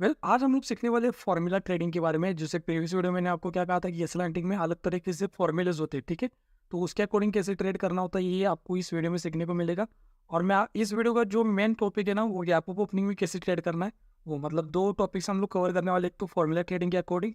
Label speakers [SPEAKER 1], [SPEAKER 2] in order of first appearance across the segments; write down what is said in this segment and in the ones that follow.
[SPEAKER 1] आज हम लोग सीखने वाले फॉर्मूला ट्रेडिंग के बारे में। जैसे प्रीवियस वीडियो में मैंने आपको क्या कहा था कि एसएल हंटिंग में अलग तरीके से फॉर्मूलेज होते हैं, ठीक है। तो उसके अकॉर्डिंग कैसे ट्रेड करना होता है ये आपको इस वीडियो में सीखने को मिलेगा। और इस वीडियो का जो मेन टॉपिक है ना, वो गैप अप ओपनिंग में कैसे ट्रेड करना है। वो मतलब दो टॉपिक्स हम लोग कवर करने वाले, एक तो फॉर्मूला ट्रेडिंग के अकॉर्डिंग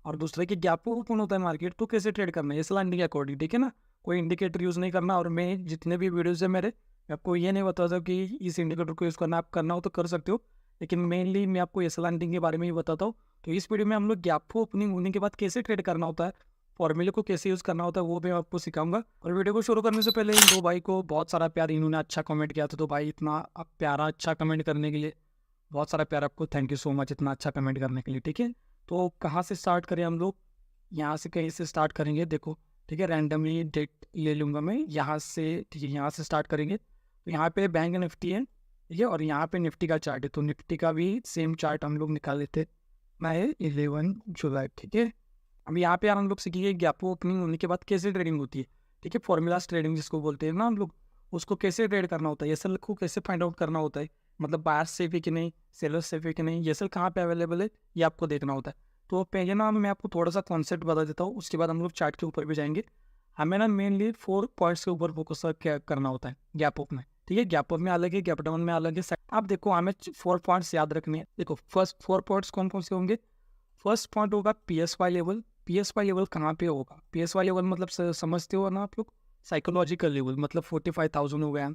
[SPEAKER 1] और दूसरे की गैप अप ओपन होता है मार्केट, तो कैसे ट्रेड करना है एसएल हंटिंग के अकॉर्डिंग, ठीक है ना। कोई इंडिकेटर यूज़ नहीं करना। और मैं जितने भी वीडियोज़ है मेरे, मैं आपको ये नहीं बताता कि इस इंडिकेटर को यूज़ करना, आप करना हो तो कर सकते हो, लेकिन मेनली मैं आपको एसएल हंटिंग के बारे में ही बताता हूँ। तो इस वीडियो में हम लोग गैप ओपनिंग होने के बाद कैसे ट्रेड करना होता है, फॉर्मूले को कैसे यूज़ करना होता है, वो मैं आपको सिखाऊंगा। और वीडियो को शुरू करने से पहले इन दो भाई को बहुत सारा प्यार, इन्होंने अच्छा कमेंट किया था, तो भाई इतना प्यारा अच्छा कमेंट करने के लिए बहुत सारा प्यार आपको, थैंक यू सो मच इतना अच्छा कमेंट करने के लिए, ठीक है। तो कहाँ से स्टार्ट करें हम लोग, यहाँ से कहीं से स्टार्ट करेंगे, देखो ठीक है। रैंडमली डेट ले लूँगा मैं यहाँ से, ठीक है। यहाँ से स्टार्ट करेंगे तो यहाँ पे बैंक निफ्टी है, ठीक है। और यहाँ पे निफ्टी का चार्ट है, तो निफ्टी का भी सेम चार्ट हम लोग निकाल लेते हैं। मैं 11 जुलाई, ठीक है। अब यहाँ पे यार हम लोग सीखेंगे गैप ओपनिंग होने के बाद कैसे ट्रेडिंग होती है, ठीक है। फॉर्मूलाज ट्रेडिंग जिसको बोलते हैं ना हम लोग, उसको कैसे ट्रेड करना होता है, एसएल को कैसे फाइंड आउट करना होता है, मतलब बायर सेफ है कि नहीं, सेलर सेफ है कि नहीं, एसएल कहाँ पे अवेलेबल है, ये आपको देखना होता है। तो पहले ना मैं आपको थोड़ा सा कॉन्सेप्ट बता देता हूँ, उसके बाद हम लोग चार्ट के ऊपर भी जाएंगे। हमें ना मेनली 4 पॉइंट्स के ऊपर फोकस करना होता है गैप अप में, ठीक है। गैप अप में अलग है, गैप डाउन में अलग है। आप देखो हमें 4 पॉइंट्स याद रखने हैं। देखो फर्स्ट 4 पॉइंट्स कौन कौन से होंगे। फर्स्ट पॉइंट होगा पीएसवाई लेवल। पीएसवाई लेवल कहाँ पे होगा, पीएसवाई लेवल मतलब समझते हो ना आप लोग, साइकोलॉजिकल लेवल, मतलब 45,000 हो गया,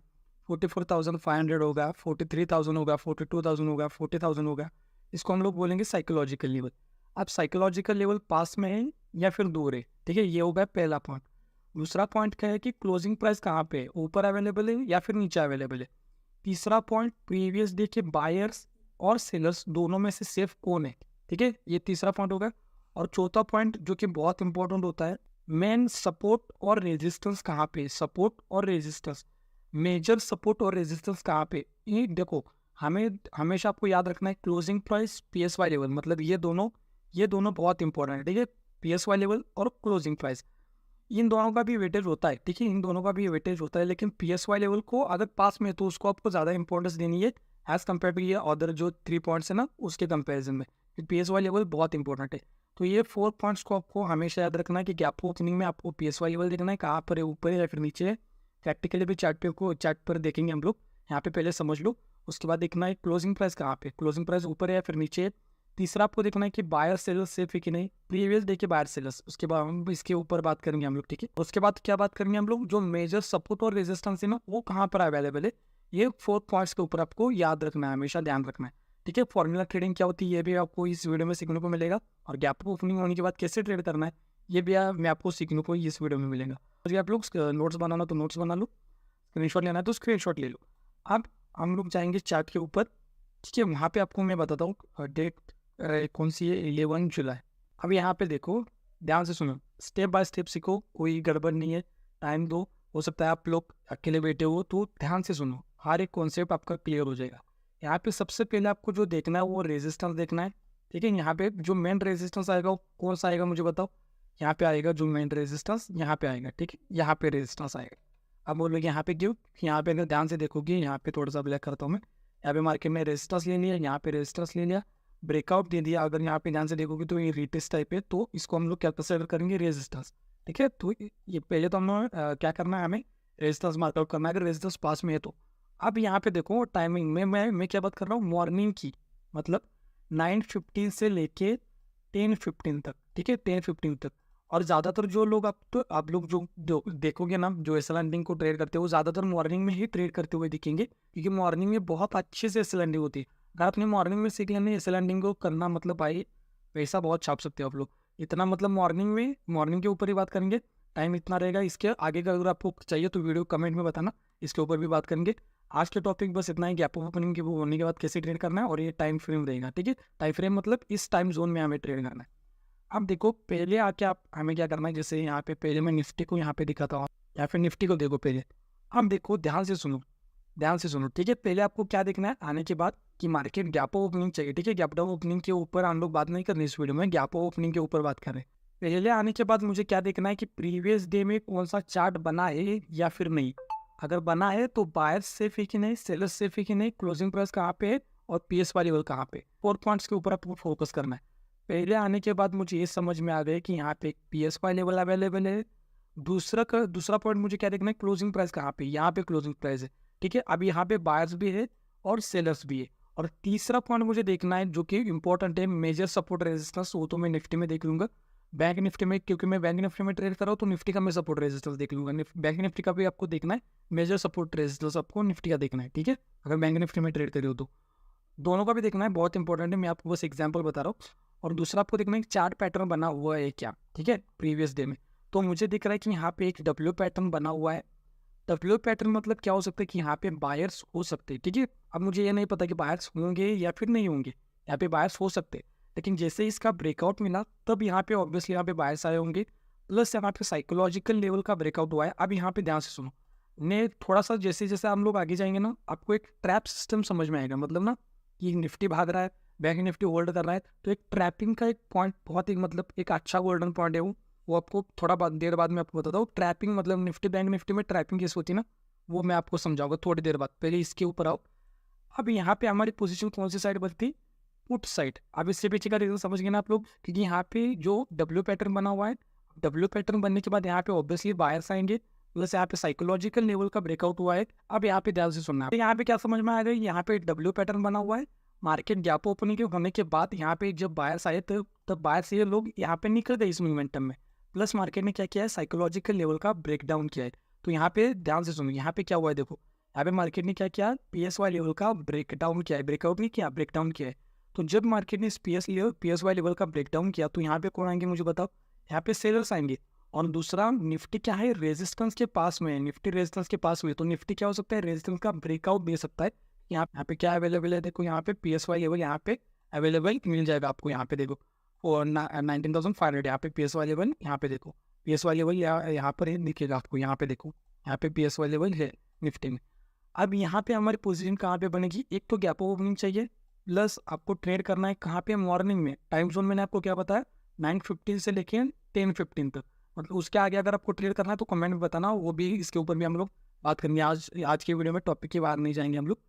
[SPEAKER 1] 44,500 होगा, 43,000 होगा, 42,000 होगा, 40,000 होगा। इसको हम लोग बोलेंगे साइकोलॉजिकल लेवल। अब साइकोलॉजिकल लेवल पास में है या फिर दूर है, ठीक है, ये होगा पहला पॉइंट। दूसरा पॉइंट क्या है कि क्लोजिंग प्राइस कहाँ पे है, ऊपर अवेलेबल है या फिर नीचे अवेलेबल है। तीसरा पॉइंट प्रीवियस डे के बायर्स और सेलर्स दोनों में से सेफ कौन है, ठीक है, ये तीसरा पॉइंट होगा। और चौथा पॉइंट जो कि बहुत इंपॉर्टेंट होता है, मेन सपोर्ट और रेजिस्टेंस कहाँ पे, सपोर्ट और रेजिस्टेंस, मेजर सपोर्ट और रेजिस्टेंस कहाँ पे, ये देखो। हमें हमेशा आपको याद रखना है क्लोजिंग प्राइस, पीएसवाई लेवल, मतलब ये दोनों बहुत इंपॉर्टेंट है, ठीक है। पीएसवाई लेवल और क्लोजिंग प्राइस, इन दोनों का भी वेटेज होता है, ठीक है, इन दोनों का भी वेटेज होता है। लेकिन पीएसवाई लेवल को अगर पास में है तो उसको आपको ज़्यादा इंपॉर्टेंस देनी है एज कम्पेयर टू ये अदर जो 3 पॉइंट्स है ना, उसके कंपेरिजन में पीएसवाई लेवल बहुत इंपॉर्टेंट है। तो ये 4 पॉइंट्स को आपको हमेशा याद रखना है कि गैप ओपनिंग में आपको पीएसवाई लेवल देखना है, कहाँ पर है, ऊपर है या फिर नीचे है। प्रैक्टिकली भी चार्ट पर देखेंगे हम लोग, यहाँ पे पहले समझ लो। उसके बाद देखना है क्लोजिंग प्राइस कहाँ पे, क्लोजिंग प्राइस ऊपर है या फिर नीचे है। तीसरा आपको देखना है कि बायर सेलर्स सेफ है कि नहीं, प्रीवियस डे के बायर सेलर्स। उसके बाद हम इसके ऊपर बात करेंगे हम लोग, ठीक है। उसके बाद क्या बात करेंगे हम लोग, जो मेजर सपोर्ट और रेजिस्टेंस है ना, वो कहाँ पर अवेलेबल है। ये 4 पॉइंट्स के ऊपर आपको याद रखना है, हमेशा ध्यान रखना है, ठीक है। फॉर्मूला ट्रेडिंग क्या होती है ये भी आपको इस वीडियो में सीखने को मिलेगा। और गैप ओपनिंग होने के बाद कैसे ट्रेड करना है ये भी मैं आपको सीखने को इस वीडियो में मिलेगा। तो आप लोग नोट्स बनाना तो नोट्स बना लो, स्क्रीनशॉट लेना है तो स्क्रीनशॉट ले लो। अब हम लोग जाएंगे चार्ट के ऊपर, ठीक है। वहाँ पे आपको मैं बताता हूँ डेट कौन सी है, 11 जुलाई। अब यहाँ पे देखो, ध्यान से सुनो, स्टेप बाय स्टेप सीखो, कोई गड़बड़ नहीं है, टाइम दो। हो सकता है आप लोग अकेले बैठे हो, तो ध्यान से सुनो, हर एक कॉन्सेप्ट आपका क्लियर हो जाएगा। यहाँ पे सबसे पहले आपको जो देखना है वो रेजिस्टेंस देखना है, ठीक है। यहाँ पे जो मेन रेजिस्टेंस आएगा वो कौन सा आएगा मुझे बताओ। यहाँ पे आएगा जो मेन रेजिस्टेंस, यहाँ पे आएगा, ठीक है, यहाँ पे रेजिस्टेंस आएगा। अब बोलोगे यहाँ पे क्यों, यहाँ पे अगर ध्यान से देखोगे, यहाँ पे थोड़ा सा ब्लैक करता हूँ मैं, यहाँ पे मार्केट में रेजिस्टेंस ले लिया, यहाँ पे रेजिस्टेंस ले लिया, ब्रेकआउट दे दिया। अगर यहाँ पे ध्यान से देखोगे तो ये रिटेस्ट टाइप है, तो इसको हम लोग क्या कंसिडर करेंगे, रेजिस्टेंस, ठीक है। तो ये पहले तो हम लोग क्या करना है, हमें रेजिस्टेंस मार्कआउट करना है, अगर रेजिस्टेंस पास में है तो। अब यहाँ पे देखो टाइमिंग में मैं क्या बात कर रहा हूँ, मॉर्निंग की, मतलब 9:15 से लेके 10:15 तक, ठीक है, 10:15 तक। और ज़्यादातर जो लोग आप लोग जो देखोगे ना, जो एस एल एंडिंग को ट्रेड करते हो, वो ज़्यादातर मॉर्निंग में ही ट्रेड करते हुए दिखेंगे, क्योंकि मॉर्निंग में बहुत अच्छे से एस एल एंडिंग होती है। अगर आपने मॉर्निंग में सीख लेना एस एल एंडिंग को करना, मतलब भाई पैसा बहुत छाप सकते हो आप लोग। इतना मतलब मॉर्निंग के ऊपर ही बात करेंगे, टाइम इतना रहेगा। इसके आगे का अगर आपको चाहिए तो वीडियो कमेंट में बताना, इसके ऊपर भी बात करेंगे। आज के टॉपिक बस इतना ही, गैप ओपनिंग के वो होने के बाद कैसे ट्रेड करना है, और ये टाइम फ्रेम रहेगा, ठीक है। टाइम फ्रेम मतलब इस टाइम जोन में हमें ट्रेड करना है। अब देखो पहले आके आप हमें क्या करना है, जैसे यहाँ पे पहले मैं निफ्टी को यहाँ पे दिखाता हूँ, या फिर निफ्टी को देखो पहले। अब देखो ध्यान से सुनो, ध्यान से सुनो, ठीक है। पहले आपको क्या देखना है आने के बाद, कि मार्केट गैप ओपनिंग चाहिए, ठीक है। गैप ओपनिंग के ऊपर हम लोग बात नहीं कर रहे इस वीडियो में, गैप ओपनिंग के ऊपर बात कर रहे हैं। पहले आने के बाद मुझे क्या देखना है कि प्रीवियस डे में कौन सा चार्ट बना है या फिर नहीं। अगर बना है तो बायर सेफ है कि नहीं, सेलर सेफ है कि नहीं, क्लोजिंग प्राइस कहाँ पे है, और PSY लेवल कहाँ पे, 4 पॉइंट्स के ऊपर आपको फोकस करना है। पहले आने के बाद मुझे ये समझ में आ गया कि यहाँ पे PSY लेवल अवेलेबल है। दूसरा पॉइंट मुझे क्या देखना है, क्लोजिंग प्राइस कहाँ पे, यहाँ पे क्लोजिंग प्राइस है, ठीक है। अब यहाँ पे बायर्स भी है और सेलर्स भी है। और तीसरा पॉइंट मुझे देखना है जो कि इंपॉर्टेंट है, मेजर सपोर्ट रेजिस्टेंस, वो तो मैं निफ्टी में देख लूंगा। बैंक निफ्टी में, क्योंकि मैं बैंक निफ्टी में ट्रेड कर रहा हूँ, तो निफ्टी का मैं सपोर्ट रेजिस्टेंस देख लूंगा। बैंक निफ्टी का भी आपको देखना है, मेजर सपोर्ट रेजिस्टेंस आपको निफ्टी का देखना है, ठीक है, अगर बैंक निफ्टी में ट्रेड करी हो तो। दोनों का भी देखना है, बहुत इंपॉर्टेंट है, मैं आपको बस एग्जाम्पल बता रहा हूँ। और दूसरा आपको देखना है चार्ट पैटर्न बना हुआ है क्या, ठीक है, प्रीवियस डे में। तो मुझे दिख रहा है कि यहाँ पे एक डब्ल्यू पैटर्न बना हुआ है। डब्ल्यू पैटर्न मतलब क्या हो सकता है कि यहाँ पे बायर्स हो सकते हैं, ठीक है। अब मुझे ये नहीं पता कि बायर्स होंगे या फिर नहीं होंगे, यहाँ पे बायर्स हो सकते हैं, लेकिन जैसे ही इसका ब्रेकआउट मिला तब यहाँ पे ऑब्वियसली यहाँ पे बायर्स आए होंगे। प्लस यहाँ पे साइकोलॉजिकल लेवल का ब्रेकआउट हुआ है। अब यहाँ पे ध्यान से सुनो, ने थोड़ा सा जैसे जैसे हम लोग आगे जाएंगे ना, आपको एक ट्रैप सिस्टम समझ में आएगा। मतलब ना कि निफ्टी भाग रहा है, बैंक निफ्टी होल्ड कर रहा है, तो एक ट्रैपिंग का एक पॉइंट बहुत ही मतलब एक अच्छा गोल्डन पॉइंट है वो आपको थोड़ा देर बाद में आपको बताता हूँ। ट्रैपिंग मतलब निफ्टी बैंक निफ्टी में ट्रैपिंग कैसे होती है ना, वो मैं आपको समझाऊंगा थोड़ी देर बाद। पहले इसके ऊपर आओ। अब यहाँ पे हमारी पोजीशन कौन सी साइड बनती, पुट साइड। अब इससे पीछे का रीजन समझ गए ना आप लोग, क्योंकि यहाँ पे जो डब्ल्यू पैटर्न बना हुआ है, डब्ल्यू पैटर्न बनने के बाद यहाँ पे ऑब्वियसली बायर्स आएंगे। प्लस यहाँ पे साइकोलॉजिकल लेवल का ब्रेकआउट हुआ है। अब यहाँ पे ध्यान से सुनना है, यहाँ पे क्या समझ में आ रहा है, यहाँ पे डब्ल्यू पैटर्न बना हुआ है। मार्केट गैप ओपनिंग होने के बाद यहाँ पे जब बायर्स आए तब बायर्स ये लोग यहाँ पे निकल गए इस मोमेंटम में। प्लस मार्केट ने क्या किया है, साइकोलॉजिकल लेवल का ब्रेकडाउन किया है। तो यहाँ पे ध्यान से सुनो, यहाँ पे क्या हुआ है देखो, यहाँ पे मार्केट ने क्या किया, PSY लेवल का ब्रेकडाउन किया है, ब्रेकआउट नहीं किया, ब्रेकडाउन किया है। तो जब मार्केट ने इस PSY लेवल का ब्रेकडाउन किया तो यहाँ पे कौन आएंगे मुझे बताओ, यहाँ पे सेलर्स आएंगे। और दूसरा निफ्टी क्या है, रेजिस्टेंस के पास में है, निफ्टी रेजिस्टेंस के पास में है, तो निफ्टी क्या हो सकता है, रेजिस्टेंस का ब्रेकआउट दे सकता है। यहाँ पे क्या अवेलेबल है देखो, यहाँ पे PSY लेवल यहाँ पे अवेलेबल मिल जाएगा आपको। यहाँ पे देखो और 19,500 यहाँ पे PSY लेवल, यहाँ पे देखो PSY लेवल यहाँ पर दिखेगा आपको। यहाँ पे देखो, यहाँ पे PSY लेवल है निफ्टी में। अब यहाँ पे हमारी पोजीशन कहाँ पे बनेगी, एक तो गैप ओपनिंग चाहिए, प्लस आपको ट्रेड करना है कहाँ पे, मॉर्निंग में। टाइम जोन मैंने आपको क्या बताया, 9:15 से लेके 10:15 तक। मतलब उसके आगे अगर आपको ट्रेड करना है तो कमेंट में बताना, वो भी इसके ऊपर भी हम लोग बात करेंगे। आज के वीडियो में टॉपिक के बाहर नहीं जाएंगे हम लोग।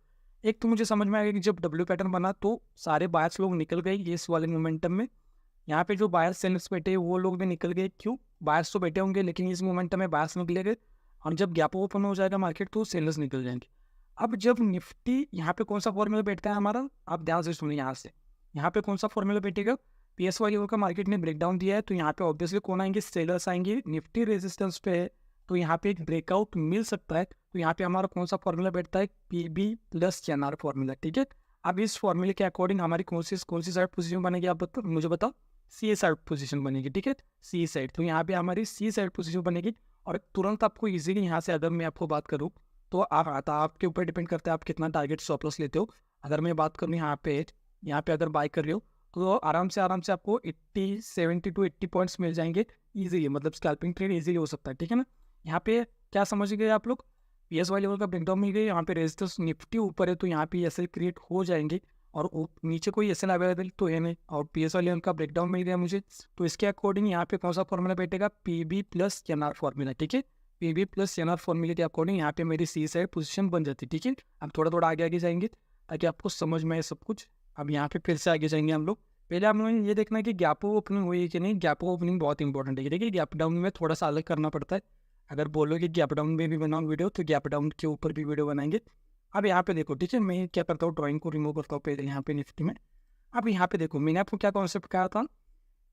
[SPEAKER 1] एक तो मुझे समझ में आएगा कि जब डब्ल्यू पैटर्न बना तो सारे बायर्स लोग निकल गए ये इस वाले मोमेंटम में। यहाँ पे जो बायर्स सेलर्स बैठे वो लोग भी निकल गए। क्यों, बायर्स तो बैठे होंगे लेकिन इस मोमेंटम में बायर्स निकले गए। और जब गैप ओपन हो जाएगा मार्केट तो सेलर्स निकल जाएंगे। अब जब निफ्टी यहाँ पे कौन सा फॉर्मूला बैठता है हमारा, आप ध्यान से सुनिए। यहाँ पे कौन सा फॉर्मूला बैठेगा, PSY लेवल का मार्केट ने ब्रेकडाउन दिया है तो यहाँ पे ऑब्वियसली कौन आएंगे, सेलर्स आएंगे। निफ्टी रेजिस्टेंस पे है तो यहाँ पे एक ब्रेकआउट मिल सकता है। तो यहाँ पे हमारा कौन सा फॉर्मूला बैठता है, PB + NR फॉर्मूला, ठीक है। अब इस फॉर्मूले के अकॉर्डिंग हमारी कौन सी साइड पोजीशन बनेगी, आप मुझे बताओ, C साइड पोजीशन बनेगी, ठीक है, C साइड। तो यहाँ पे हमारी C साइड पोजीशन बनेगी। और तुरंत आपको इजीली यहाँ से अगर मैं आपको बात करूँ तो आपके ऊपर डिपेंड करता है आप कितना टारगेट स्टॉप लॉस लेते हो। अगर मैं बात करूँ यहाँ पे अगर बाय कर रही हो तो आराम से आपको 70 to 80 पॉइंट्स मिल जाएंगे इजीली। मतलब स्कैल्पिंग ट्रेड इजीली हो सकता है, ठीक है ना। यहाँ पे क्या समझ गए आप लोग, PSY लेवल का ब्रेकडाउन मिल गया, यहाँ पे रेजिस्टेंस निफ्टी ऊपर है तो यहाँ पे SL क्रिएट हो जाएंगे। और नीचे कोई SL अवेलेबल तो है नहीं, और PSY लेवल का ब्रेकडाउन मिल गया मुझे। तो इसके अकॉर्डिंग यहाँ पे कौन सा फॉर्मूला बैठेगा, PB + NR फॉर्मूला, ठीक है। PB + NR फॉर्मूले के अकॉर्डिंग यहाँ पे मेरी C साइड पोजीशन बन जाती है, ठीक है। अब थोड़ा आगे जाएंगे ताकि आपको समझ में आए सब कुछ। अब यहाँ पे फिर से आगे जाएंगे हम लोग। पहले हम लोग ये देखना है कि गैप ओपनिंग हुई है कि नहीं। गैप ओपनिंग बहुत इंपॉर्टेंट है, देखिए गैप डाउन में थोड़ा सा अलग करना पड़ता है। अगर बोलोगे गैप डाउन में भी बनाओ वीडियो तो गैप डाउन के ऊपर भी वीडियो बनाएंगे। अब यहाँ पे देखो, ठीक है, मैं क्या करता हूँ, ड्राइंग को रिमूव करता हूँ पहले यहाँ पे निफ्टी में। अब यहाँ पे देखो, मैंने आपको क्या कॉन्सेप्ट कहा था,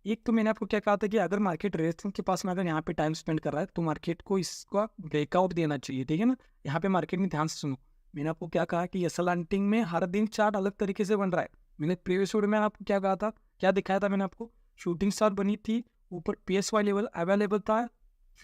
[SPEAKER 1] एक तो मैंने आपको क्या कहा था कि अगर मार्केट रेजिस्टेंस के पास में अगर यहाँ पे टाइम स्पेंड कर रहा है तो मार्केट को इसका ब्रेकआउट देना चाहिए, ठीक है ना। यहाँ पे मार्केट में ध्यान से सुनो, मैंने आपको क्या कहा कि SL हंटिंग में हर दिन चार्ट अलग तरीके से बन रहा है। मैंने प्रीवियस वीडियो में आपको क्या कहा था, क्या दिखाया था मैंने आपको, शूटिंग स्टार बनी थी, ऊपर PSY लेवल अवेलेबल था,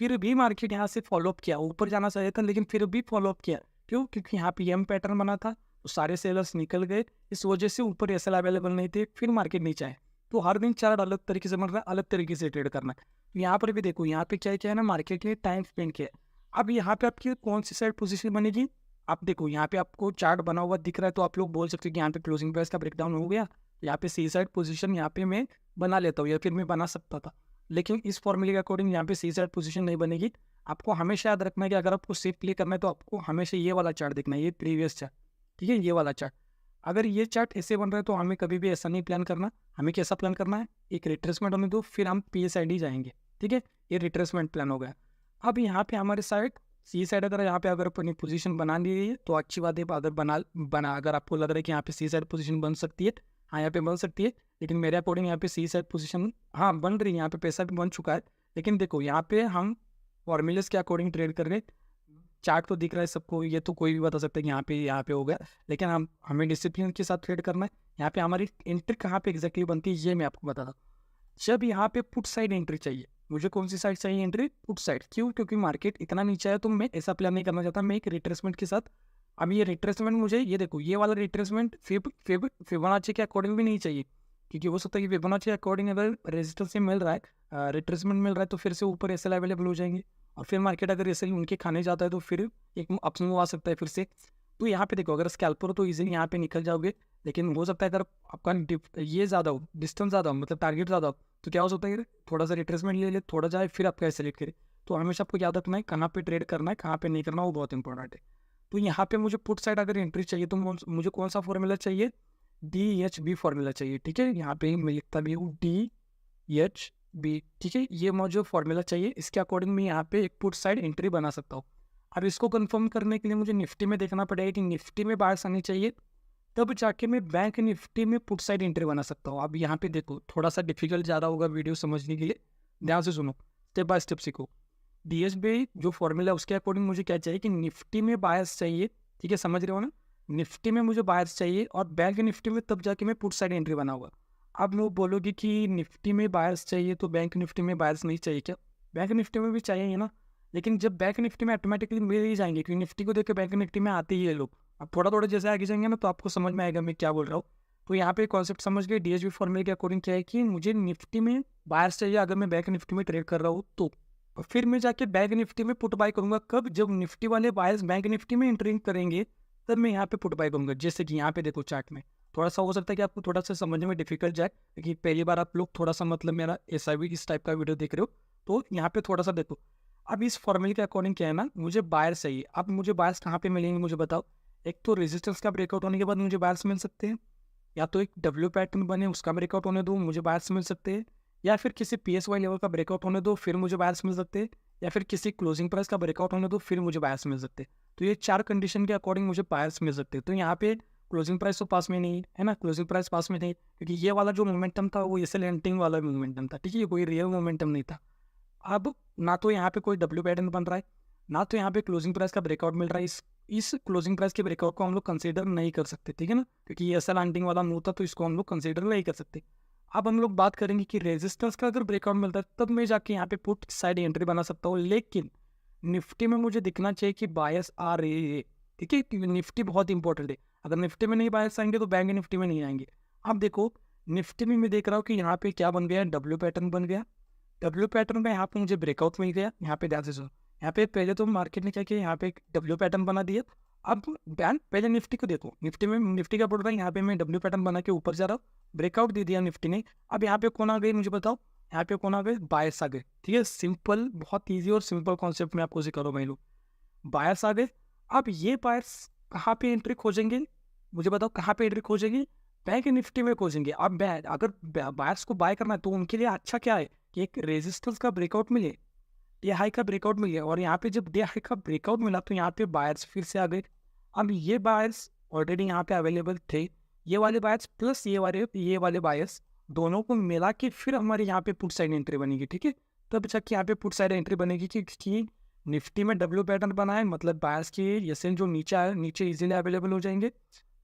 [SPEAKER 1] फिर भी मार्केट यहाँ से फॉलोअप किया, ऊपर जाना चाहिए था लेकिन फिर भी फॉलोअप किया। क्यों, क्योंकि यहाँ पे M पैटर्न बना था तो सारे सेलर्स निकल गए, इस वजह से ऊपर SL अवेलेबल नहीं थे, फिर मार्केट नीचे आए। तो हर दिन चार्ट अलग तरीके से बन रहा है, अलग तरीके से ट्रेड करना है। तो यहाँ पर भी देखो, यहाँ पे क्या है ना, मार्केट ने टाइम स्पेंड किया। अब यहाँ पे आपकी कौन सी साइड पोजीशन बनेगी, आप देखो यहाँ पे आपको चार्ट बना हुआ दिख रहा है तो आप लोग बोल सकते हो कि यहाँ पे क्लोजिंग प्राइस का ब्रेकडाउन हो गया, यहाँ पे C साइड पोजीशन यहाँ पे मैं बना लेता हूँ, या फिर मैं बना सकता था। लेकिन इस फॉर्मूले के अकॉर्डिंग यहाँ पे C साइड पोजीशन नहीं बनेगी। आपको हमेशा याद रखना है कि अगर आपको सेफ प्ले करना है तो आपको हमेशा ये वाला चार्ट देखना है, ये प्रीवियस चार्ट, ठीक है, ये वाला चार्ट। अगर ये चार्ट ऐसे बन रहा है तो हमें कभी भी ऐसा नहीं प्लान करना। हमें कैसा प्लान करना है, एक रिट्रेसमेंट होने दो, फिर हम PSID जाएंगे, ठीक है। ये रिट्रेसमेंट प्लान हो गया। अब यहाँ पे हमारे साइड सी साइड अगर यहाँ पे अगर अपनी पोजीशन बना ली है तो अच्छी बात है। अगर बना अगर आपको लग रहा है कि यहाँ पे सी साइड पोजीशन बन सकती है, हाँ यहाँ पे बन सकती है, लेकिन मेरे अकॉर्डिंग यहाँ पे सी साइड पोजीशन हाँ बन रही है, यहाँ पे पैसा भी बन चुका है। लेकिन देखो यहाँ पे हम फॉर्मूलेस के अकॉर्डिंग ट्रेड कर रहे हैं। चार्ट तो दिख रहा है सबको, ये तो कोई भी बता सकता है कि यहाँ पे हो गया, लेकिन हमें डिसिप्लिन के साथ ट्रेड करना है। यहाँ पे हमारी एंट्री कहाँ पे एग्जैक्टली बनती है ये मैं आपको बता दूँ। जब यहाँ पे पुट साइड एंट्री चाहिए, मुझे कौन सी साइड चाहिए एंट्री, पुट साइड। क्यों, क्योंकि मार्केट इतना नीचे है तो मैं ऐसा प्लान नहीं करना चाहता, मैं एक रिट्रेसमेंट के साथ। अब ये रिट्रेसमेंट मुझे ये देखो, ये वाला रिट्रेसमेंट फिबोनाची के अकॉर्डिंग भी नहीं चाहिए, क्योंकि हो सकता है कि फिबोनाची के अकॉर्डिंग अगर रेजिस्टेंस से मिल रहा है, रिट्रेसमेंट मिल रहा है, तो फिर से ऊपर एसएल अवेलेबल हो जाएंगे, और फिर मार्केट अगर एसएल उनके खाने जाता है तो फिर एक अपस्विंग आ सकता है फिर से। तो यहाँ पे देखो, अगर स्कैल्पर हो तो इजीली यहाँ पे निकल जाओगे, लेकिन हो सकता है अगर आपका ये ज़्यादा हो, डिस्टेंस ज़्यादा हो, मतलब टारगेट ज़्यादा हो, तो क्या हो सकता है थोड़ा सा रिट्रेसमेंट ले ले, थोड़ा जाए, फिर आप कैसे सेलेक्ट करें। तो हमेशा आपको याद रखना है कहाँ पे ट्रेड करना है, कहाँ पे नहीं करना, वो बहुत इंपॉर्टेंट है। तो यहाँ पे मुझे पुट साइड अगर एंट्री चाहिए तो मुझे कौन सा फॉर्मूला चाहिए, DHB फॉर्मूला चाहिए, ठीक है। यहाँ पे मैं लिखता भी हूँ DHB, ठीक है। ये मुझे फॉर्मूला चाहिए, इसके अकॉर्डिंग मैं यहाँ पे एक पुट साइड एंट्री बना सकता हूँ। अब इसको कंफर्म करने के लिए मुझे निफ्टी में देखना पड़ेगा कि निफ्टी में बायर्स आनी चाहिए, तब जाके मैं बैंक निफ्टी में पुट साइड एंट्री बना सकता हूँ। अब यहाँ पे देखो, थोड़ा सा डिफिकल्ट ज़्यादा होगा वीडियो समझने के लिए, ध्यान से सुनो, स्टेप बाय स्टेप सीखो। DSB जो फॉर्मूला उसके अकॉर्डिंग मुझे क्या चाहिए कि निफ्टी में बायर्स चाहिए, ठीक है, समझ रहे हो ना। निफ्टी में मुझे बायर्स चाहिए और बैंक निफ्टी में तब जाके मैं पुट साइड एंट्री बनाऊंगा। अब लोग बोलोगे कि निफ्टी में बायर्स चाहिए तो बैंक निफ्टी में बायर्स नहीं चाहिए क्या, बैंक निफ्टी में भी चाहिए ना, लेकिन जब बैंक निफ्टी में ऑटोमेटिकली मिल ही जाएंगे, क्योंकि निफ्टी को देख के बैंक निफ्टी में आते ही है लोग। अब थोड़ा थोड़ा जैसे आगे जाएंगे ना तो आपको समझ में आएगा मैं क्या बोल रहा हूँ। तो यहाँ पे कॉन्सेप्ट समझ गए। DSB फॉर्मूले के अकॉर्डिंग क्या है कि मुझे निफ्टी में बायर्स चाहिए अगर मैं बैंक निफ्टी में ट्रेड कर रहा हूँ तो, फिर मैं जाके बैंक निफ्टी में पुट बाय करूंगा। कब, जब निफ्टी वाले बायर्स बैंक निफ्टी में एंट्रिंग करेंगे तब मैं यहाँ पे पुट बाय करूंगा। जैसे कि यहाँ पे देखो चार्ट में, थोड़ा सा हो सकता है कि आपको थोड़ा सा समझने में डिफिकल्ट जाए, क्योंकि पहली बार आप लोग थोड़ा सा मतलब मेरा SIV इस टाइप का वीडियो देख रहे हो, तो यहाँ पे थोड़ा सा देखो। अब इस फॉर्मूले के अकॉर्डिंग क्या है ना, मुझे बायर्स चाहिए। अब मुझे बायर्स कहाँ पे मिलेंगे मुझे बताओ। एक तो रेजिस्टेंस का ब्रेकआउट होने के बाद मुझे बायर्स मिल सकते हैं, या तो एक W पैटर्न बने उसका ब्रेकआउट होने दो मुझे बायर्स मिल सकते हैं, या फिर किसी PSY लेवल का ब्रेकआउट होने दो फिर मुझे बायर्स मिल सकते हैं, या फिर किसी क्लोजिंग प्राइस का ब्रेकआउट होने दो फिर मुझे बायर्स मिल सकते हैं। तो ये 4 कंडीशन के अकॉर्डिंग मुझे बायर्स मिल सकते हैं। तो यहाँ पे क्लोजिंग प्राइस तो पास में नहीं है ना, क्लोजिंग प्राइस पास में नहीं, क्योंकि ये वाला जो मोमेंटम था वो एसएल एंटिंग वाला मोमेंटम था, ठीक है, ये कोई रियल मोमेंटम नहीं था। अब ना तो यहाँ पे कोई W पैटर्न बन रहा है, ना तो यहाँ पे क्लोजिंग प्राइस का ब्रेकआउट मिल रहा है। इस क्लोजिंग प्राइस के ब्रेकआउट को हम लोग कंसीडर नहीं कर सकते, ठीक है ना, क्योंकि ये एसएल एंटिंग वाला मूव था, तो इसको हम लोग कंसीडर नहीं कर सकते। अब हम लोग बात करेंगे कि रेजिस्टेंस का अगर ब्रेकआउट मिलता है तब मैं जाके यहाँ पे पुट साइड एंट्री बना सकता हूँ, लेकिन निफ्टी में मुझे दिखना चाहिए कि बायर्स आ रहे हैं, ठीक है, क्योंकि निफ्टी बहुत इंपॉर्टेंट है। अगर निफ्टी में नहीं बायर्स आएंगे तो बैंक निफ्टी में नहीं आएंगे। अब देखो निफ्टी में मैं देख रहा हूँ कि यहाँ पे क्या बन गया, W पैटर्न बन गया। W पैटर्न में यहाँ पे मुझे ब्रेकआउट मिल गया। यहाँ पे ध्यान से सुनो, यहाँ पे पहले तो मार्केट ने क्या किया, यहाँ पे एक W पैटर्न बना दिया। अब बैंक पहले निफ्टी को देखो, निफ्टी का बोल रहा है, यहाँ पे मैं W पैटर्न बना के ऊपर जा रहा हूँ, ब्रेकआउट दे दिया निफ्टी ने। अब यहाँ पे कौन आ गई मुझे बताओ, यहाँ पे कौन आ गए, बायर्स आ गए, ठीक है। सिंपल, बहुत ईजी और सिंपल कॉन्सेप्ट में आपको सिखा रहा हूँ भाई लोग, बायर्स आ गए। अब ये बायर्स कहाँ पे एंट्री खोजेंगे मुझे बताओ, कहाँ पे एंट्री खोजेंगे, बैंक निफ्टी में खोजेंगे। अब अगर बायर्स को बाय करना है तो उनके लिए अच्छा क्या है कि एक रेजिस्टेंस का ब्रेकआउट मिले, डे हाई का ब्रेकआउट मिल गया, और यहाँ पे जब डे हाई का ब्रेकआउट मिला तो यहाँ पे बायर्स फिर से आ गए। अब ये बायर्स ऑलरेडी यहाँ पे अवेलेबल थे, ये वाले बायर्स प्लस ये वाले बायर्स दोनों को मिला के फिर हमारे यहाँ पे पुट साइड एंट्री बनेगी, ठीक है। तब जाके यहाँ पे पुट साइड एंट्री बनेगी कि निफ्टी में W पैटर्न बना है, मतलब बायर्स के एसएल जो नीचे इजीली अवेलेबल हो जाएंगे,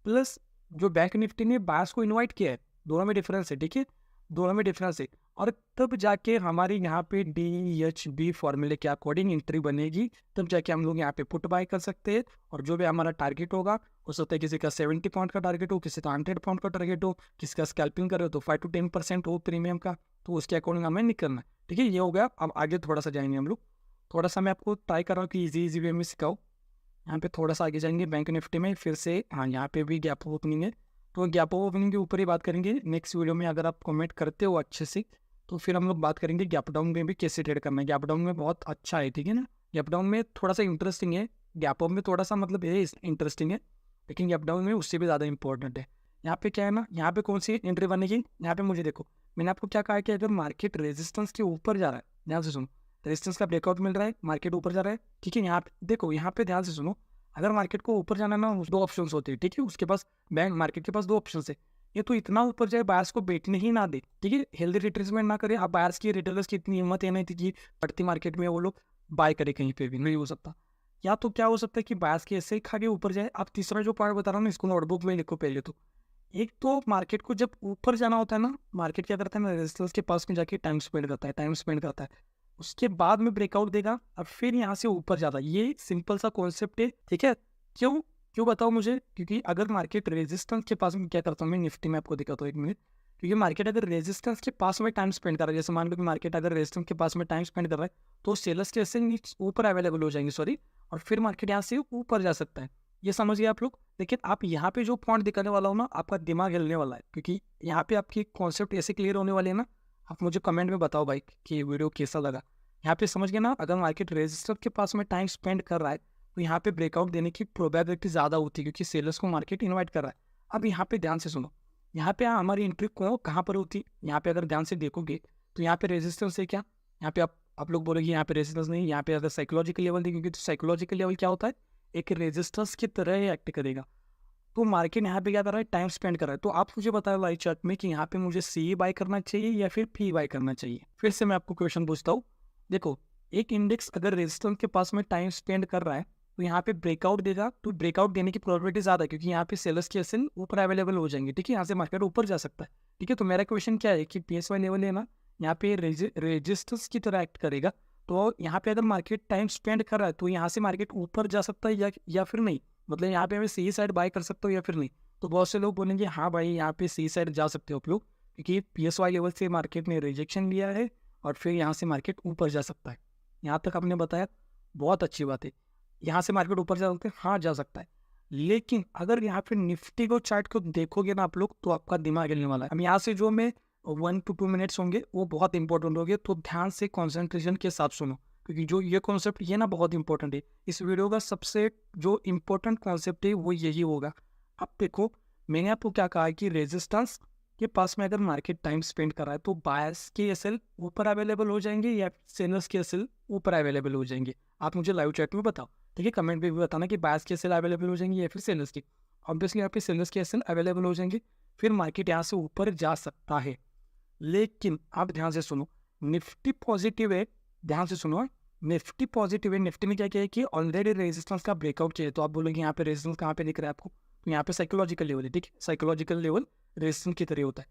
[SPEAKER 1] प्लस जो बैंक निफ्टी ने बायर्स को इन्वाइट किया है, दोनों में डिफरेंस है, ठीक है, दोनों में डिफरेंस है। और तब जाके हमारी यहाँ पे DHB फॉर्मूले के अकॉर्डिंग एंट्री बनेगी, तब जाके हम लोग यहाँ पे पुट बाय कर सकते हैं। और जो भी हमारा टारगेट होगा, हो सकता है किसी का 70 पॉइंट का टारगेट हो, किसी का 100 पॉइंट का टारगेट हो, किसी का स्कैल्पिंग करे तो 5 to 10% हो प्रीमियम का, तो उसके अकॉर्डिंग हमें निकलना है, ठीक है। ये हो गया। अब आगे थोड़ा सा जाएंगे हम लोग, थोड़ा सा मैं आपको ट्राई कर रहा हूँ कि ईजी वे में सिखाऊँ। यहाँ पे थोड़ा सा आगे जाएंगे बैंक निफ्टी में फिर से, हाँ यहाँ पे भी गैप ओपनिंग है, तो गैप ओपनिंग के ऊपर ही बात करेंगे नेक्स्ट वीडियो में। अगर आप कमेंट करते हो अच्छे से तो फिर हम लोग बात करेंगे गैप डाउन में भी कैसे ट्रेड करना है। गैप डाउन में बहुत अच्छा है, ठीक है ना, गैप डाउन में थोड़ा सा इंटरेस्टिंग है, गैप अप में थोड़ा सा मतलब ये इंटरेस्टिंग है, लेकिन ये अप डाउन में उससे भी ज़्यादा इंपॉर्टेंट है। यहाँ पे क्या है ना, यहाँ पे कौन सी एंट्री बनेगी, यहाँ पे मुझे देखो, मैंने आपको क्या कहा है कि अगर मार्केट रेजिस्टेंस के ऊपर जा रहा है, ध्यान से सुनो, रेजिस्टेंस का ब्रेकआउट मिल रहा है, मार्केट ऊपर जा रहा है, ठीक है। यहाँ पे देखो, यहाँ पे ध्यान से सुनो, अगर मार्केट को ऊपर जाना ना, दो ऑप्शंस होते हैं, ठीक है। उसके पास बैंक मार्केट के पास दो ऑप्शन है, ये तो इतना ऊपर जाए बायर्स को बेचने ही ना दे, ठीक है, हेल्दी रिट्रेसमेंट ना करे। अब बायर्स की, रिटेलर्स की इतनी हिम्मत है नहीं थी कि बढ़ती मार्केट में वो लोग बाय करे, कहीं पे भी नहीं हो सकता। या तो क्या हो सकता है कि बायर्स के ऐसे ही खा के ऊपर जाए। अब तीसरा जो पॉइंट बता रहा हूँ ना, इसको नोटबुक में लिखो पहले तो। एक तो मार्केट को जब ऊपर जाना होता है ना, मार्केट क्या करता है ना, रेजिस्टेंस के पास में जाके टाइम स्पेंड करता है, उसके बाद में ब्रेकआउट देगा और फिर यहाँ से ऊपर जाता है। ये सिंपल सा कॉन्सेप्ट है, ठीक है। क्यों क्यों बताओ मुझे, क्योंकि अगर मार्केट रेजिस्टेंस के पास में, क्या करता हूँ मैं निफ्टी में आपको दिखाता हूँ, एक मिनट। क्योंकि मार्केट अगर रेजिस्टेंस के पास में टाइम स्पेंड कर रहा है, जैसे मान लो कि मार्केट अगर रेजिस्टेंस के पास में टाइम स्पेंड कर रहा है, तो सेलर्स के ऐसे ऊपर अवेलेबल हो जाएंगे, सॉरी, और फिर मार्केट यहाँ से ऊपर जा सकता है। ये समझिए आप लोग। लेकिन आप यहाँ पे जो पॉइंट दिखाने वाला हो ना, आपका दिमाग हिलने वाला है, क्योंकि यहाँ पे आपकी कॉन्सेप्ट ऐसे क्लियर होने वाले हैं ना। आप मुझे कमेंट में बताओ भाई कि वीडियो कैसा लगा। यहाँ पे समझ गए ना, अगर मार्केट रेजिस्टर के पास में टाइम स्पेंड कर रहा है, तो यहाँ पे ब्रेकआउट देने की प्रोबेबिलिटी ज़्यादा होती है, क्योंकि सेलर्स को मार्केट इन्वाइट कर रहा है। अब यहाँ पे ध्यान से सुनो, यहाँ पे हमारी एंट्री को कहाँ पर होती है, यहाँ पे अगर ध्यान से देखोगे तो यहाँ पे रेजिस्टेंस है क्या, यहाँ पे आप लोग बोलोगे यहाँ पे रेजिस्टेंस नहीं, यहाँ पे अगर साइकोलॉजिकल लेवल देखोगे तो साइकोलॉजिकल लेवल क्या होता है, एक रेजिस्टेंस की तरह ही एक्ट करेगा। तो मार्केट यहाँ पे क्या कर रहा है, टाइम स्पेंड कर रहा है। तो आप मुझे बताओ लाइव चार्ट में कि यहाँ पे मुझे सी बाय करना चाहिए या फिर पी बाय करना चाहिए। फिर से मैं आपको क्वेश्चन पूछता हूँ, देखो, एक इंडेक्स अगर रेजिस्टेंस के पास में टाइम स्पेंड कर रहा है, तो यहाँ पे ब्रेकआउट देगा, तो ब्रेकआउट देने की प्रोबेबिलिटी ज़्यादा है, क्योंकि यहाँ पे सेलर्स की एसेल ऊपर अवेलेबल हो जाएंगे, ठीक है। यहाँ से मार्केट ऊपर जा सकता है, ठीक है। तो मेरा क्वेश्चन क्या है कि PSY लेवल है ना, यहाँ पे रेजिस्टेंस की तरह एक्ट करेगा। तो यहाँ पे अगर मार्केट टाइम स्पेंड कर रहा है, तो यहाँ से मार्केट ऊपर जा सकता है या फिर नहीं, मतलब यहाँ पे मैं सी साइड बाय कर सकता हूँ या फिर नहीं। तो बहुत से लोग बोलेंगे हाँ भाई, यहाँ पे सी साइड जा सकते हो आप लोग, क्योंकि PSY लेवल से मार्केट ने रिजेक्शन लिया है और फिर यहाँ से मार्केट ऊपर जा सकता है। यहाँ तक आपने बताया, बहुत अच्छी बात है। यहाँ से मार्केट ऊपर जा सकते हैं, हाँ जा सकता है। लेकिन अगर यहाँ पे निफ्टी को चार्ट को देखोगे ना आप लोग, तो आपका दिमाग हिलने वाला है। अब यहाँ से जो मैं 1 to 2 मिनट्स होंगे वो बहुत इंपॉर्टेंट होंगे, तो ध्यान से कॉन्सेंट्रेशन के साथ सुनो, क्योंकि जो ये कॉन्सेप्ट ये ना बहुत इंपॉर्टेंट है। इस वीडियो का सबसे जो इम्पोर्टेंट कॉन्सेप्ट है वो यही होगा। अब देखो, मैंने आपको क्या कहा है कि रेजिस्टेंस के पास में अगर मार्केट टाइम स्पेंड कर रहा है, तो बायर्स के एसएल ऊपर अवेलेबल हो जाएंगे या सेलर्स के एसएल ऊपर अवेलेबल हो जाएंगे। आप मुझे लाइव चैट में बताओ, ठीक है, कमेंट में भी बताना कि बायर्स के एसएल अवेलेबल हो जाएंगे या फिर सेलर्स की। ऑब्वियसली यहाँ पे सेलर्स के एसएल अवेलेबल हो जाएंगे, फिर मार्केट यहाँ से ऊपर जा सकता है। लेकिन आप ध्यान से सुनो, निफ्टी पॉजिटिव है, ध्यान से सुनो, निफ्टी पॉजिटिव है। निफ्टी में क्या है कि ऑलरेडी रेजिस्टेंस का ब्रेकआउट चाहिए। तो आप बोलोगे यहाँ पे रेजिस्टेंस कहाँ पे दिख रहा है आपको, तो यहाँ पे साइकोलॉजिकल लेवल है, ठीक है, साइकोलॉजिकल लेवल रेजिस्टेंस की तरह होता है।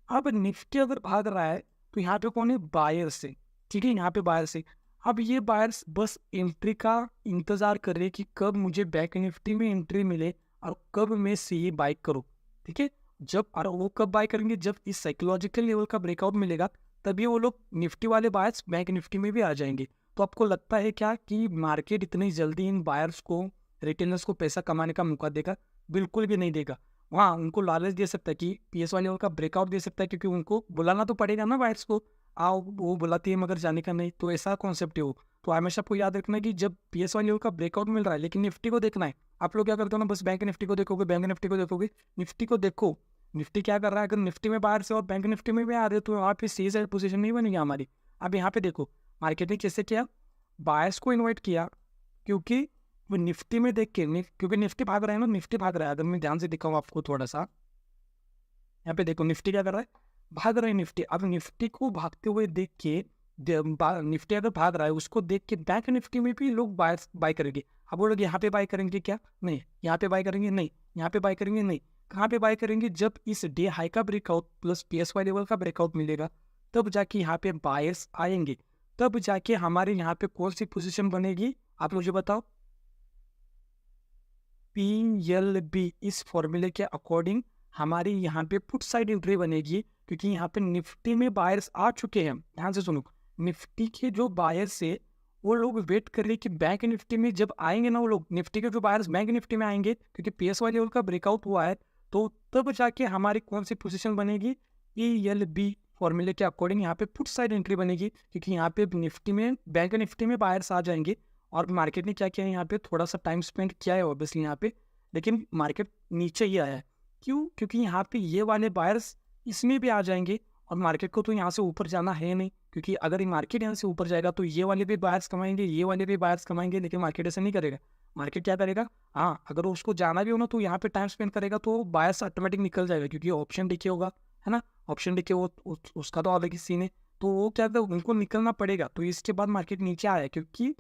[SPEAKER 1] अब निफ्टी अगर भाग रहा है, तो यहाँ पे कौन है, बायर्स से, ठीक है, यहाँ पे बायर्स है। अब ये बायर्स बस एंट्री का इंतजार कर रहे कि कब मुझे बैंक निफ्टी में एंट्री मिले और कब मैं सी बाय करूँ, ठीक है। जब, और वो कब बाय करेंगे, जब इस साइकोलॉजिकल लेवल का ब्रेकआउट मिलेगा, तभी वो लोग निफ्टी वाले बायर्स बैंक निफ्टी में भी आ जाएंगे। तो आपको लगता है क्या कि मार्केट इतनी जल्दी इन बायर्स को, रिटेलर्स को पैसा कमाने का मौका देगा? बिल्कुल भी नहीं देगा। वहाँ उनको लालच दे सकता है कि PSY लेवल का ब्रेकआउट दे सकता है, क्योंकि उनको बुलाना तो पड़ेगा ना बायर्स को, आओ, वो बुलाती है मगर जाने का नहीं। तो ऐसा कॉन्सेप्ट है वो। तो हमेशा आपको याद रखना है कि जब PSY लेवल का ब्रेकआउट मिल रहा है, लेकिन निफ्टी को देखना है। आप लोग क्या करते हो ना, बस बैंक निफ्टी को देखोगे, बैंक निफ्टी को देखोगे, निफ्टी को देखो, निफ्टी क्या कर रहा है। अगर निफ्टी में बाहर से और बैंक निफ्टी में भी आ रहे, तो वहाँ पे सी साइड पोजीशन नहीं बनेगी हमारी। अब यहाँ पे देखो, मार्केट ने कैसे किया, बायर्स को इन्वाइट किया, क्योंकि वो निफ्टी में देख के, क्योंकि निफ्टी भाग रहा है ना, निफ्टी भाग रहा है। अगर मैं ध्यान से दिखाऊँ आपको थोड़ा सा, यहाँ पे देखो निफ्टी क्या कर रहा है, भाग रहा है निफ्टी। अब निफ्टी को भागते हुए देख के, निफ्टी अगर भाग रहा है उसको देख के बैंक निफ्टी में भी लोग बाय करेंगे। अब वो लोग यहाँ पे बाय करेंगे क्या, नहीं, यहाँ पे बाय करेंगे नहीं, यहाँ पे बाय करेंगे नहीं, कहाँ पे बाय करेंगे, जब इस डे हाई का ब्रेकआउट प्लस PSY लेवल का ब्रेकआउट मिलेगा, तब जाके यहाँ पे बायर्स आएंगे, तब जाके हमारे यहाँ पे कौन सी पोजीशन बनेगी, आप मुझे बताओ। PLB, इस फॉर्मूले के अकॉर्डिंग हमारी यहाँ पे पुट साइड एंट्री बनेगी, क्योंकि यहाँ पे निफ्टी में बायर्स आ चुके हैं। ध्यान से सुनो, निफ्टी के जो बायर्स है वो लोग वेट कर रहे कि बैंक निफ्टी में जब आएंगे ना, वो लोग निफ्टी के जो बायर्स बैंक निफ्टी में आएंगे, क्योंकि PSY लेवल का ब्रेकआउट हुआ है, तो तब जाके हमारी कौन सी पोजीशन बनेगी, PLB फॉर्मूले के अकॉर्डिंग यहाँ पे पुट साइड एंट्री बनेगी, क्योंकि यहाँ पे निफ्टी में, बैंक निफ्टी में बायर्स आ जाएंगे। और मार्केट ने क्या किया है, यहाँ पे थोड़ा सा टाइम स्पेंड किया है ऑब्वियसली यहाँ पे, लेकिन मार्केट नीचे ही आया है। क्यों? क्योंकि यहाँ पे ये वाले बायर्स इसमें भी आ जाएंगे और मार्केट को तो यहाँ से ऊपर जाना है नहीं, क्योंकि अगर ये मार्केट यहाँ से ऊपर जाएगा तो ये वाले भी बायर्स कमाएंगे, ये वाले भी बायर्स कमाएंगे, लेकिन मार्केट ऐसा नहीं करेगा। मार्केट क्या करेगा? हाँ, अगर उसको जाना भी हो ना तो यहाँ पे टाइम स्पेंड करेगा तो बायर्स ऑटोमेटिक निकल जाएगा, क्योंकि ऑप्शन डिके होगा, है ना। ऑप्शन डिके उसका तो अलग ही सीन है, तो वो क्या है उनको निकलना पड़ेगा। तो इसके बाद मार्केट नीचे आया, क्योंकि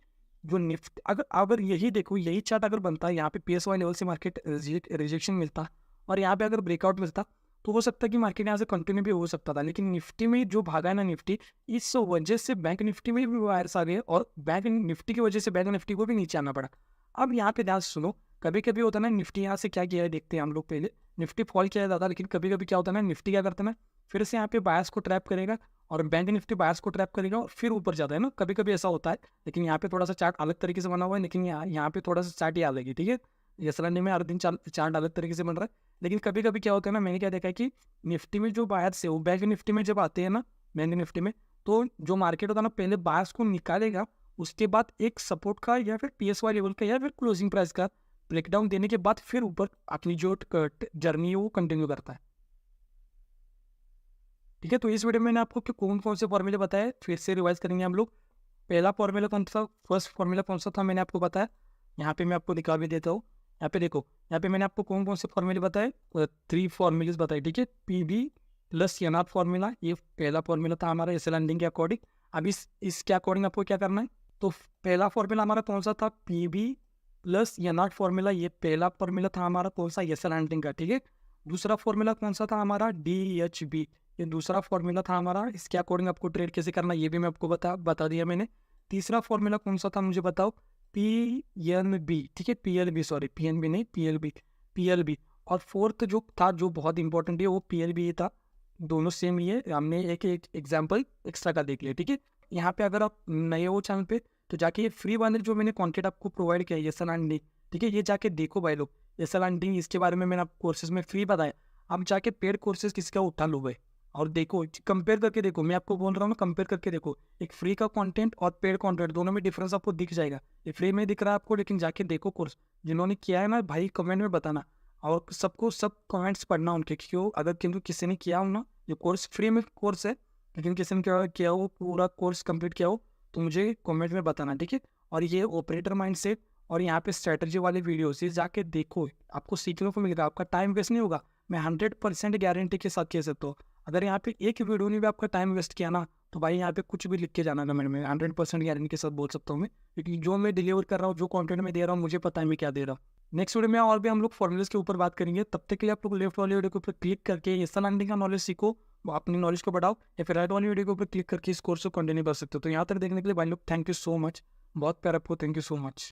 [SPEAKER 1] जो निफ्टी अगर अगर यही देखो, यही चार्ट अगर बनता है, यहाँ पे PSY लेवल से मार्केट रिजेक्शन मिलता और यहाँ पे अगर ब्रेकआउट मिलता तो हो सकता है कि मार्केट यहाँ से कंटिन्यू भी हो सकता था। लेकिन निफ्टी में जो भागा है ना निफ्टी, इस वजह से बैंक निफ्टी में भी वायर्स आ गए और बैंक निफ्टी की वजह से बैंक निफ्टी को भी नीचे आना पड़ा। अब यहाँ पे ध्यान से सुनो, कभी कभी होता है ना, निफ्टी यहाँ से क्या किया है देखते हैं हम लोग। पहले निफ्टी फॉल किया जाता, लेकिन कभी कभी क्या होता है ना, निफ्टी क्या करता है ना, फिर से यहाँ पे बायर्स को ट्रैप करेगा और बैंक निफ्टी बायर्स को ट्रैप करेगा और फिर ऊपर जाता है ना, कभी कभी ऐसा होता है। लेकिन यहाँ पे थोड़ा सा चार्ट अलग तरीके से बना हुआ है, लेकिन यहाँ पे थोड़ा सा चार्ट ही अलग है, ठीक है। यसलंडी में हर दिन चार्ट अलग तरीके से बन रहा है। लेकिन कभी कभी क्या होता है ना, मैंने क्या देखा है कि निफ्टी में जो बायर्स है वो बैंक निफ्टी में जब आते हैं ना, बैंक निफ्टी में, तो जो मार्केट होता है ना, पहले बायर्स को निकालेगा, उसके बाद एक सपोर्ट का या फिर PSY लेवल का या फिर क्लोजिंग प्राइस का ब्रेकडाउन देने के बाद फिर ऊपर अपनी जो जर्नी है वो कंटिन्यू करता है, ठीक है। तो इस वीडियो में मैंने आपको कौन कौन से फॉर्मूले बताए, फिर से रिवाइज करेंगे हम लोग। पहला फॉर्मूला कौन सा, फर्स्ट फॉर्मूला कौन सा था, मैंने आपको बताया। यहाँ पे मैं आपको दिखा भी देता हूँ। यहाँ पे देखो, यहाँ पे मैंने आपको कौन कौन से फॉर्मूले बताए, 3 फॉर्मूलेस बताए, ठीक है। PB प्लस NR फॉर्मूला, ये पहला फॉर्मूला था हमारा एस लैंडिंग के अकॉर्डिंग। अब इसके अकॉर्डिंग आपको क्या करना है, तो पहला फॉर्मूला हमारा कौन सा था, PB प्लस NR फॉर्मूला, ये पहला फॉर्मूला था हमारा कौन सा, एस लैंडिंग का, ठीक है। दूसरा फॉर्मूला कौन सा था हमारा, DHB, ये दूसरा फॉर्मूला था हमारा। इसके अकॉर्डिंग आपको ट्रेड कैसे करना ये भी मैं आपको बता दिया मैंने। तीसरा फॉर्मूला कौन सा था मुझे बताओ, PNB, ठीक है, PLB, सॉरी PNB नहीं, PLB। और फोर्थ जो था, जो बहुत इंपॉर्टेंट है, वो PLB ही था। दोनों सेम ही है, हमने एक एग्जाम्पल एक्स्ट्रा का देख लिया, ठीक है। यहाँ पे अगर आप नए हो चैनल पे तो जाके ये फ्री वाले जो मैंने कंटेंट आपको प्रोवाइड किया है, यसलैंडिंग, ठीक है, ये जाके देखो भाई लोग। यसलैंडिंग इसके बारे में मैंने आपको कोर्सेज में फ्री बताया, आप जाके पेड कोर्सेज किसका उठा लो भाई, और देखो, कंपेयर करके देखो। मैं आपको बोल रहा हूँ ना, कंपेयर करके देखो, एक फ्री का कंटेंट और पेड कंटेंट दोनों में डिफरेंस आपको दिख जाएगा। ये फ्री में दिख रहा है आपको, लेकिन जाके देखो कोर्स, जिन्होंने किया है ना भाई, कमेंट में बताना, और सबको सब कमेंट्स पढ़ना उनके, क्यों अगर क्योंकि किसी ने किया हो ना, ये कोर्स फ्री में कोर्स है, लेकिन किसी ने क्या किया हो, पूरा कोर्स कंप्लीट किया हो, तो मुझे कमेंट में बताना, ठीक है। और ये ऑपरेटर माइंडसेट और यहाँ पे स्ट्रैटेजी वाले वीडियोस ये जाके देखो, आपको सीखने को मिलेगा, आपका टाइम वेस्ट नहीं होगा। मैं 100% गारंटी के साथ कह सकता हूँ। अगर यहाँ पे एक वीडियो ने भी आपका टाइम वेस्ट किया ना, तो भाई यहाँ पे कुछ भी लिख के जाना कमेंट में, 100% गारंटी के साथ बोल सकता हूँ मैं, क्योंकि जो मैं डिलीवर कर रहा हूँ, जो कंटेंट मैं दे रहा हूँ, मुझे पता है मैं क्या दे रहा हूँ। नेक्स्ट वीडियो में और भी हम लोग फॉर्मूलेस के ऊपर बात करेंगे। तब तक के लिए आप लोग लेफ्ट वाली वीडियो के ऊपर क्लिक करके एस लैंडिंग का नॉलेज सीखो, वो अपनी नॉलेज को बढ़ाओ, या फिर राइट वाली वीडियो के ऊपर क्लिक करके इस कोर्स को कंटिन्यू कर सकते हो। तो यहाँ तक देखने के लिए भाई लोग थैंक यू सो मच, बहुत प्यार आपको, थैंक यू सो मच।